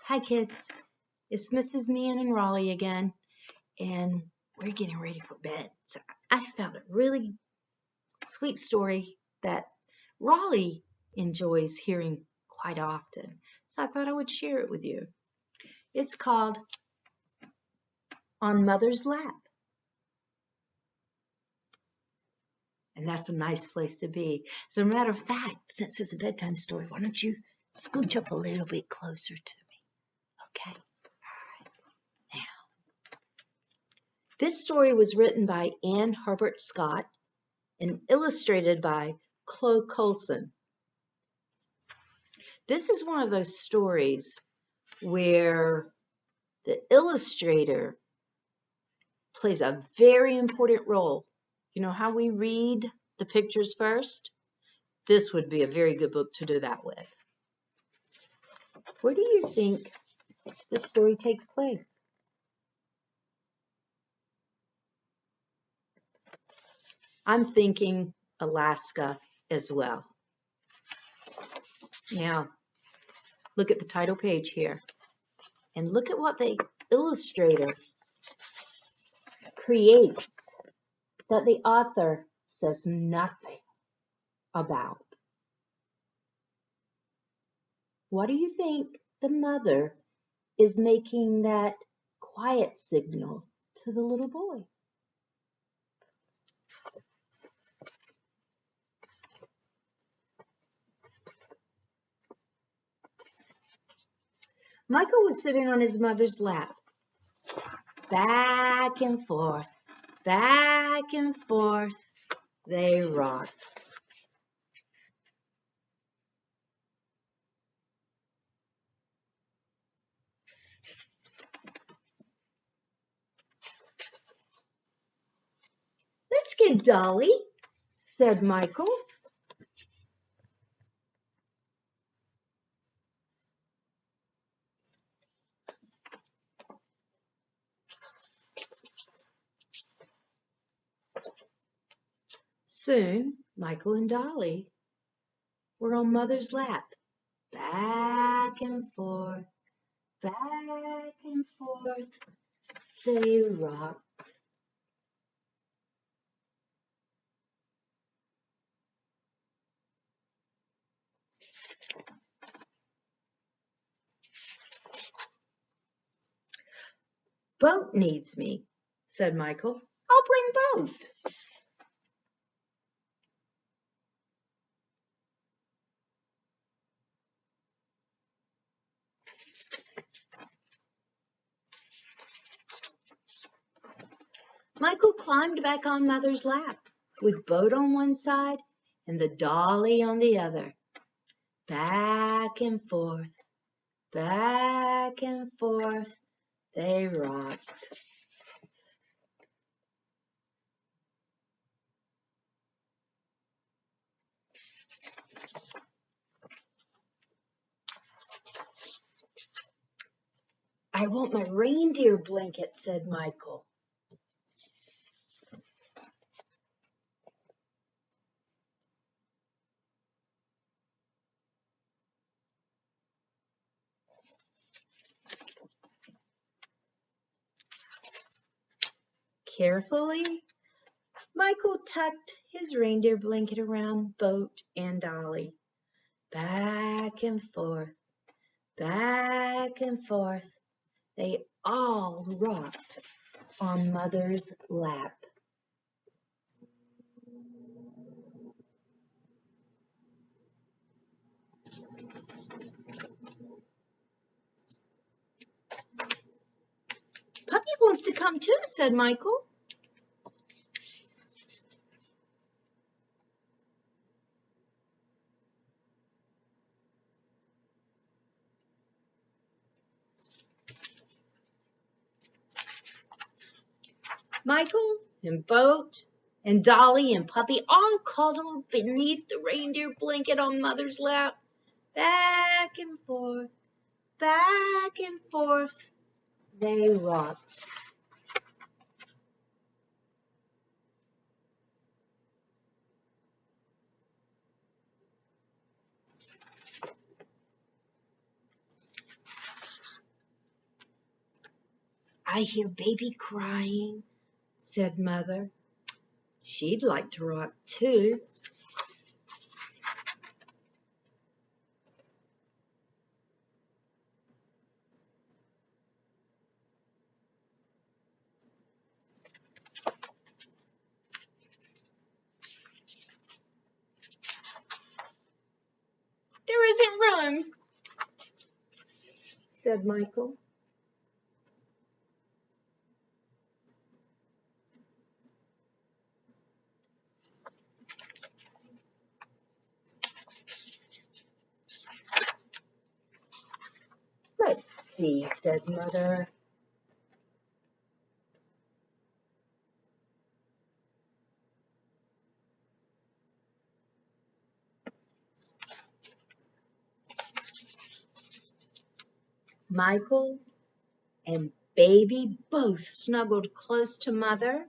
Hi kids, it's Mrs. Meehan and Raleigh again, and we're getting ready for bed. So I found a really sweet story that Raleigh enjoys hearing quite often. So I thought I would share it with you. It's called On Mother's Lap. And that's a nice place to be. As a matter of fact, since it's a bedtime story, why don't you scooch up a little bit closer to me? Okay. This story was written by Anne Herbert Scott and illustrated by Chloe Coulson. This is one of those stories where the illustrator plays a very important role. You know how we read the pictures first? This would be a very good book to do that with. Where do you think this story takes place? I'm thinking Alaska as well. Now, look at the title page here and look at what the illustrator creates that the author says nothing about. What do you think the mother is making that quiet signal to the little boy? Michael was sitting on his mother's lap, back and forth, they rocked. Let's get Dolly, said Michael. Soon, Michael and Dolly were on Mother's lap, back and forth, they rocked. Boat needs me, said Michael. I'll bring Boat. Michael climbed back on Mother's lap, with Boat on one side and the dolly on the other. Back and forth, they rocked. I want my reindeer blanket, said Michael. Carefully, Michael tucked his reindeer blanket around Boat and Dolly. Back and forth, they all rocked on Mother's lap. Puppy wants to come too, said Michael. Michael and Boat and Dolly and Puppy all cuddled beneath the reindeer blanket on Mother's lap. Back and forth, they rocked. I hear baby crying, said Mother. She'd like to rock too. There isn't room, said Michael. Let's see, said Mother. Michael and Baby both snuggled close to Mother.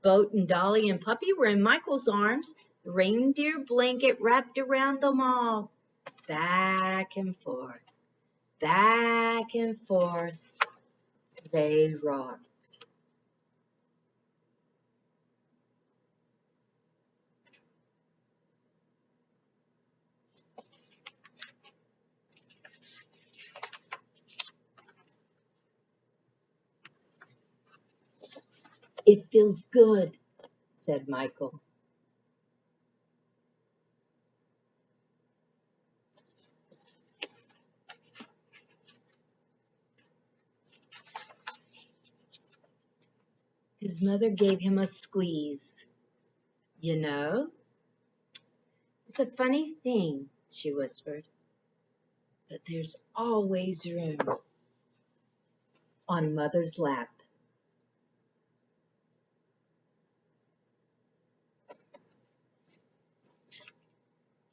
Boat and Dolly and Puppy were in Michael's arms, the reindeer blanket wrapped around them all. Back and forth they rocked. It feels good, said Michael. His mother gave him a squeeze. You know, it's a funny thing, she whispered, but there's always room on Mother's lap.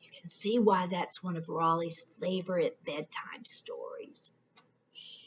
You can see why that's one of Raleigh's favorite bedtime stories. Shh.